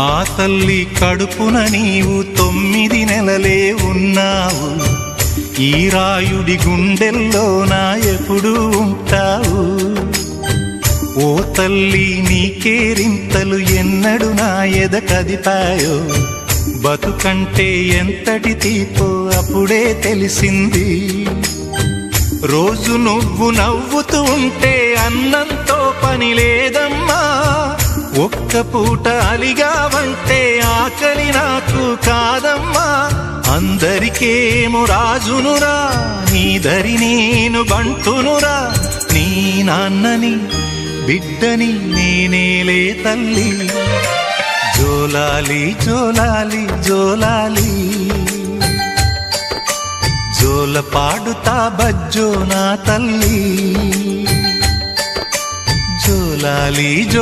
ఆ తల్లి కడుపున నీవు 9 నెలలే ఉన్నావు. ఈ రాయుడి గుండెల్లో నా ఎప్పుడు ఉంటావు. ఓ తల్లి నీకేరింతలు ఎన్నడు నా ఎద కదిపాయో. బతుకంటే ఎంతటి తీపో అప్పుడే తెలిసింది. రోజు నువ్వు నవ్వుతూ ఉంటే అన్నంతో పని లేదమ్మా. ఒక్క పూట అలిగావంటే ఆకలి నాకు కాదమ్మా. అందరికేమో రాజునురా, నీ దరి నేను బంటునురా. నీ నాన్నని బిడ్డని నేనేలే తల్లి. జోలాలి జోలాలి జోలాలి, జోల పాడుతా బజ్జో నా తల్లి. జోలాలి జో